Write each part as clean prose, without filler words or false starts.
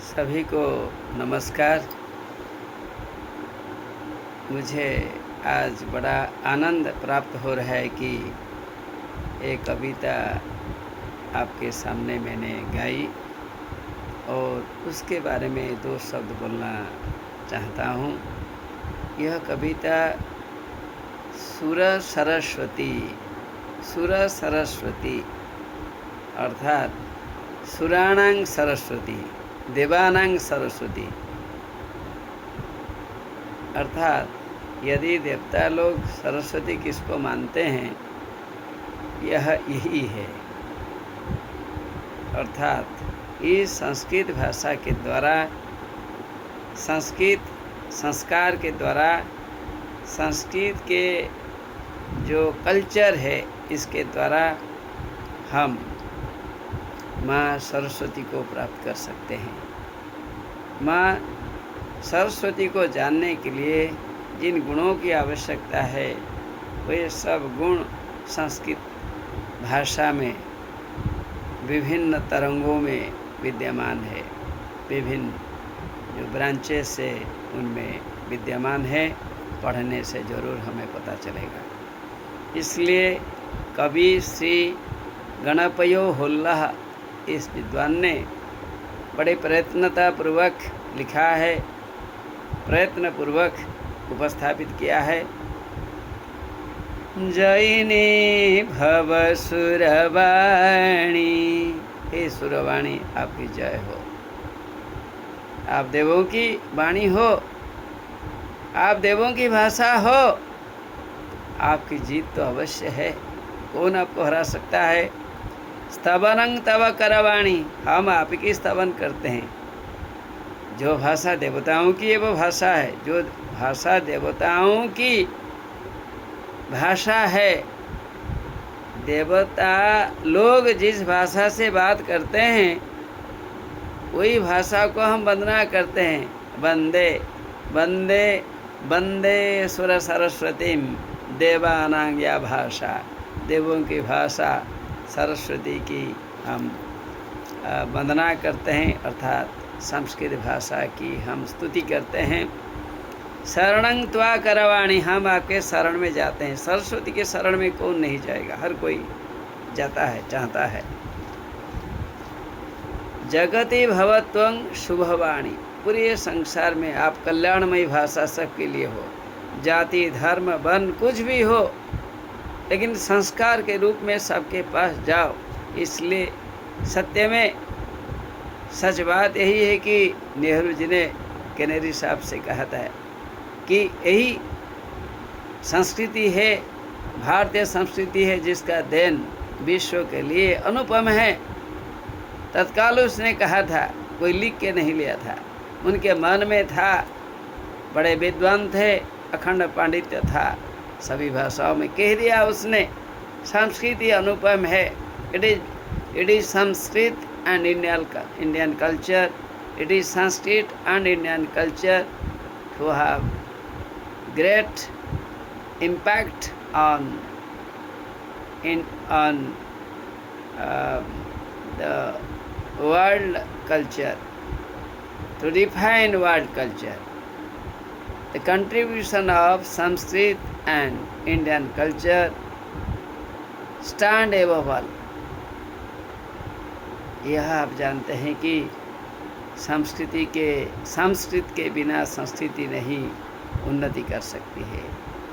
सभी को नमस्कार। मुझे आज बड़ा आनंद प्राप्त हो रहा है कि एक कविता आपके सामने मैंने गाई और उसके बारे में दो शब्द बोलना चाहता हूँ। यह कविता सुर सरस्वती अर्थात सुराणां सरस्वती देवानां सरस्वती अर्थात यदि देवता लोग सरस्वती किसको मानते हैं, यह यही है। अर्थात इस संस्कृत भाषा के द्वारा, संस्कृत संस्कार के द्वारा, संस्कृत के जो कल्चर है इसके द्वारा हम माँ सरस्वती को प्राप्त कर सकते हैं। माँ सरस्वती को जानने के लिए जिन गुणों की आवश्यकता है वे सब गुण संस्कृत भाषा में विभिन्न तरंगों में विद्यमान है। विभिन्न जो ब्रांचेस से उनमें विद्यमान है, पढ़ने से ज़रूर हमें पता चलेगा। इसलिए कवि श्री गणपयो होल्लाह इस विद्वान ने बड़े प्रयत्नतापूर्वक लिखा है, प्रयत्नपूर्वक उपस्थापित किया है। जयिनी भव सुरवाणी, हे सुरवाणी आपकी जय हो। आप देवों की वाणी हो, आप देवों की भाषा हो, आपकी जीत तो अवश्य है। कौन आपको हरा सकता है। स्तवनं तव करवाणी, हम आपकी स्तवन करते हैं। जो भाषा देवताओं की है वो भाषा है, जो भाषा देवताओं की भाषा है। देवता लोग जिस भाषा से बात करते हैं वही भाषा को हम वंदना करते हैं। वंदे वंदे वंदे सुर सरस्वतीम देवानां या भाषा, देवों की भाषा सरस्वती की हम वंदना करते हैं, अर्थात संस्कृत भाषा की हम स्तुति करते हैं। शरणं त्वा करवाणी, हम आपके शरण में जाते हैं। सरस्वती के शरण में कौन नहीं जाएगा, हर कोई जाता है, चाहता है। जगति भवत्वं शुभवाणी, पूरे संसार में आप कल्याणमयी भाषा सबके लिए हो। जाति धर्म वर्ण कुछ भी हो, लेकिन संस्कार के रूप में सबके पास जाओ। इसलिए सत्य में सच बात यही है कि नेहरू जी ने कैनेरी साहब से कहा था कि यही संस्कृति है, भारतीय संस्कृति है, जिसका देन विश्व के लिए अनुपम है। तत्काल उसने कहा था, कोई लिख के नहीं लिया था, उनके मन में था। बड़े विद्वान थे, अखंड पांडित्य था, सभी भाषाओं में कह दिया उसने। संस्कृति अनुपम है। It is Sanskrit and Indian culture. It is Sanskrit and Indian culture to have great impact on the world culture, to define world culture. The contribution of Sanskrit and Indian culture stand above all. यह आप जानते हैं कि संस्कृत के बिना संस्कृति नहीं उन्नति कर सकती है,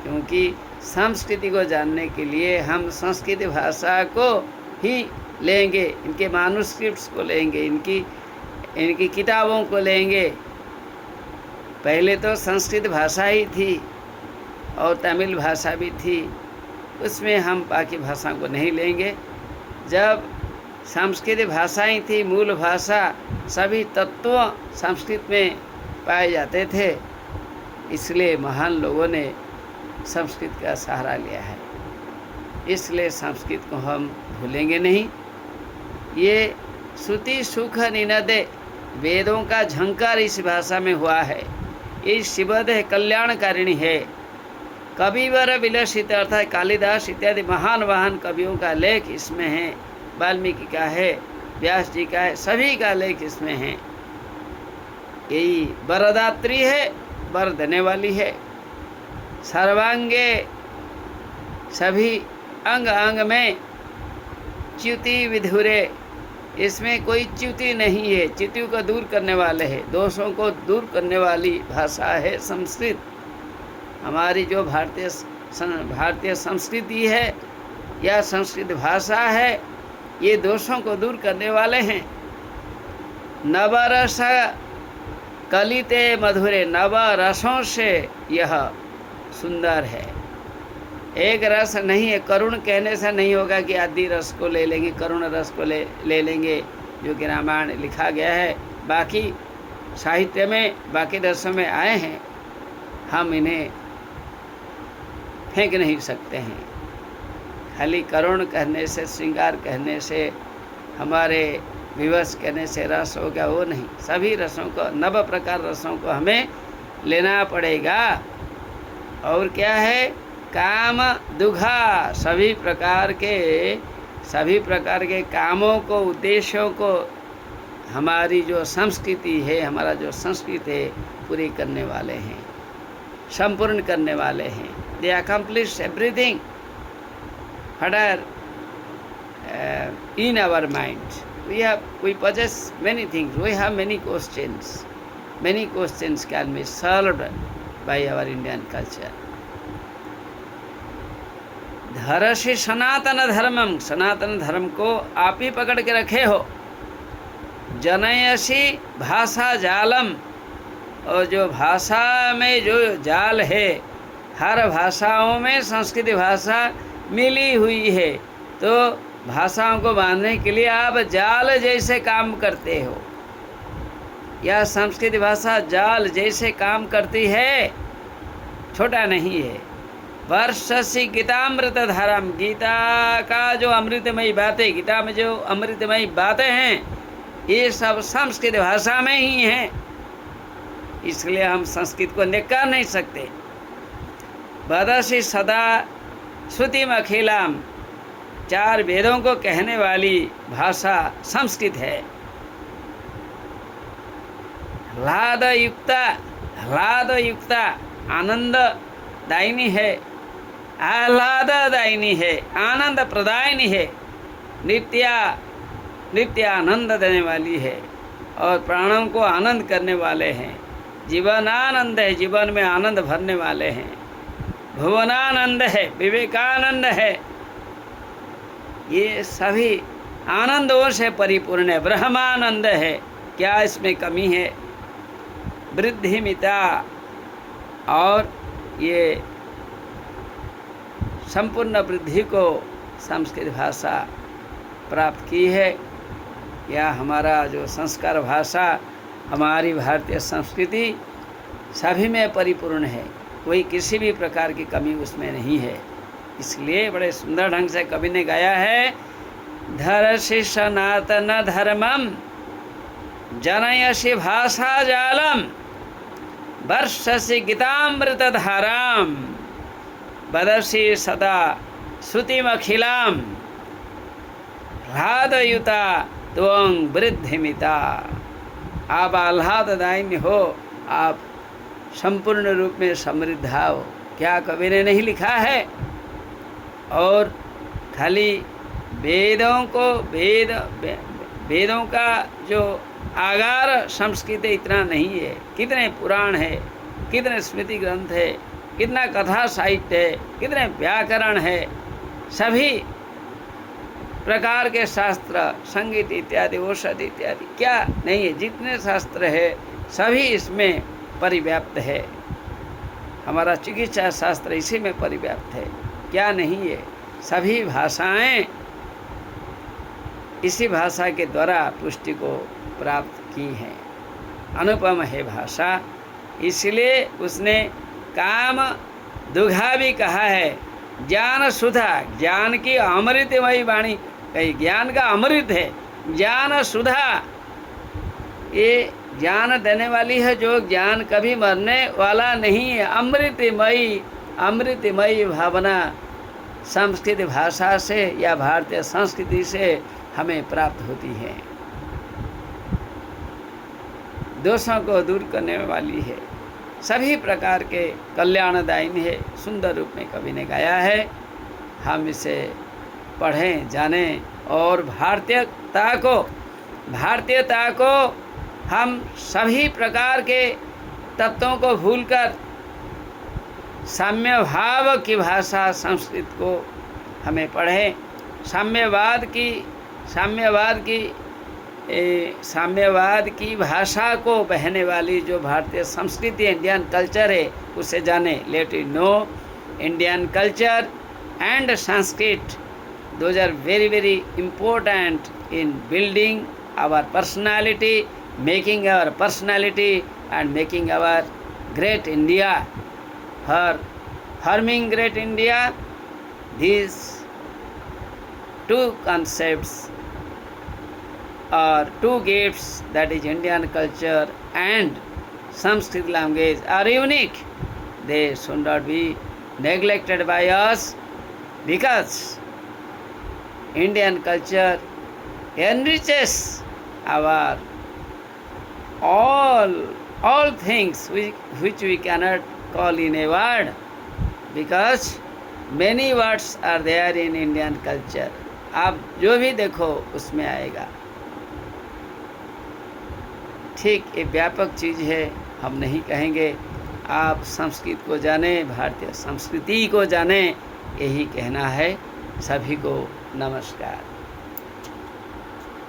क्योंकि संस्कृति को जानने के लिए हम संस्कृत भाषा को ही लेंगे, इनके मैन्युस्क्रिप्ट्स को लेंगे, इनकी किताबों को लेंगे। पहले तो संस्कृत भाषा ही थी और तमिल भाषा भी थी, उसमें हम बाकी भाषाओं को नहीं लेंगे। जब संस्कृत भाषा ही थी मूल भाषा, सभी तत्व संस्कृत में पाए जाते थे, इसलिए महान लोगों ने संस्कृत का सहारा लिया है। इसलिए संस्कृत को हम भूलेंगे नहीं। ये श्रुति सुख निनदे, वेदों का झंकार इस भाषा में हुआ है। ये शिवद है, कल्याणकारिणी है। कविवर विलसित अर्थात कालिदास इत्यादि महान कवियों का लेख इसमें है। वाल्मीकि का है, व्यास जी का है, सभी का लेख इसमें है। यही वरदात्री है, वर देने वाली है। सर्वांगे, सभी अंग अंग में च्युति विधुरे, इसमें कोई च्युति नहीं है, च्युतियों को दूर करने वाले है, दोषों को दूर करने वाली भाषा है संस्कृत। हमारी जो भारतीय संस्कृति है या संस्कृत भाषा है, ये दोषों को दूर करने वाले हैं। नवरस कलिते मधुरे, नव रसों से यह सुंदर है। एक रस नहीं है, करुण कहने से नहीं होगा कि आदि रस को ले लेंगे, करुण रस को ले लेंगे, जो कि रामायण लिखा गया है, बाकी साहित्य में बाकी रसों में आए हैं, हम इन्हें फेंक नहीं सकते हैं। खाली करुण कहने से, श्रृंगार कहने से, हमारे विवश कहने से रस हो गया, वो नहीं। सभी रसों को, 9 प्रकार रसों को हमें लेना पड़ेगा। और क्या है? काम दुघा, सभी प्रकार के कामों को, उद्देश्यों को हमारी जो संस्कृति है, हमारा जो संस्कृति है, पूरी करने वाले हैं, संपूर्ण करने वाले हैं। They accomplish everything what in our mind. We possess many things. We have many questions. Many questions can be solved by our Indian culture. धरसि सनातन धर्मम, सनातन धर्म को आप ही पकड़ के रखे हो। जनयसी भाषा जालम, और जो भाषा में जो जाल है, हर भाषाओं में संस्कृत भाषा मिली हुई है, तो भाषाओं को बांधने के लिए आप जाल जैसे काम करते हो। यह संस्कृत भाषा जाल जैसे काम करती है, छोटा नहीं है। वर्षसी गीतामृत धारम, गीता का जो अमृतमयी बातें, गीता में जो अमृतमयी बातें हैं, ये सब संस्कृत भाषा में ही हैं, इसलिए हम संस्कृत को निकार नहीं सकते। वदसी सदा श्रुतिम अखिलाम, 4 वेदों को कहने वाली भाषा संस्कृत है। ह्लाद युक्ता आनंद दायिनी है, आह्लाद दायिनी है, आनंद प्रदायिनी है, नित्य आनंद देने वाली है, और प्राणों को आनंद करने वाले हैं। जीवनानंद है, जीवन में आनंद भरने वाले हैं। भुवनानंद है, विवेकानंद है, ये सभी आनंदों से परिपूर्ण है। ब्रह्मानंद है, क्या इसमें कमी है? वृद्धिमिता, और ये संपूर्ण वृद्धि को संस्कृत भाषा प्राप्त की है। यह हमारा जो संस्कार भाषा, हमारी भारतीय संस्कृति सभी में परिपूर्ण है, कोई किसी भी प्रकार की कमी उसमें नहीं है। इसलिए बड़े सुंदर ढंग से कवि ने गाया है, धरसि सनातन धर्मम जनयसि भाषा जालम, वर्षसि गीतामृत धाराम, वदसि सदा श्रुतिमखिलाम, ह्लादयुता त्वं वृद्धिमिता। आप आह्लाददायिनी हो, आप संपूर्ण रूप में समृद्ध हो। क्या कवि ने नहीं लिखा है? और खाली वेदों का जो आगार संस्कृत इतना नहीं है, कितने पुराण है, कितने स्मृति ग्रंथ है, कितना कथा साहित्य है, कितने व्याकरण है, सभी प्रकार के शास्त्र, संगीत इत्यादि, औषधि इत्यादि, क्या नहीं है? जितने शास्त्र है सभी इसमें परिव्याप्त है। हमारा चिकित्सा शास्त्र इसी में परिव्याप्त है, क्या नहीं है? सभी भाषाएं इसी भाषा के द्वारा पुष्टि को प्राप्त की हैं। अनुपम है भाषा, इसलिए उसने काम दुघा भी कहा है। ज्ञान सुधा, ज्ञान की अमृतमयी वाणी, कहीं ज्ञान का अमृत है, ज्ञान सुधा, ये ज्ञान देने वाली है, जो ज्ञान कभी मरने वाला नहीं है। अमृतमयी भावना संस्कृत भाषा से या भारतीय संस्कृति से हमें प्राप्त होती है। दोषों को दूर करने वाली है, सभी प्रकार के कल्याणदायिनी है, सुंदर रूप में कवि ने गाया है। हम इसे पढ़ें, जानें और भारतीयता को हम सभी प्रकार के तत्वों को भूलकर साम्य भाव की भाषा संस्कृत को हमें पढ़ें। साम्यवाद की भाषा को बहने वाली जो भारतीय संस्कृति इंडियन कल्चर है उसे जाने। Let you know Indian culture and Sanskrit, those are very very important in building our personality, making our personality and making our great India. For forming great India, these two concepts or two gifts, that is Indian culture and Sanskrit language, are unique. They should not be neglected by us, because Indian culture enriches our all things which we cannot call in a word, because many words are there in Indian culture. आप जो भी देखो उसमें आएगा। ठीक, ये व्यापक चीज़ है, हम नहीं कहेंगे। आप संस्कृत को जाने, भारतीय संस्कृति को जाने, यही कहना है। सभी को नमस्कार।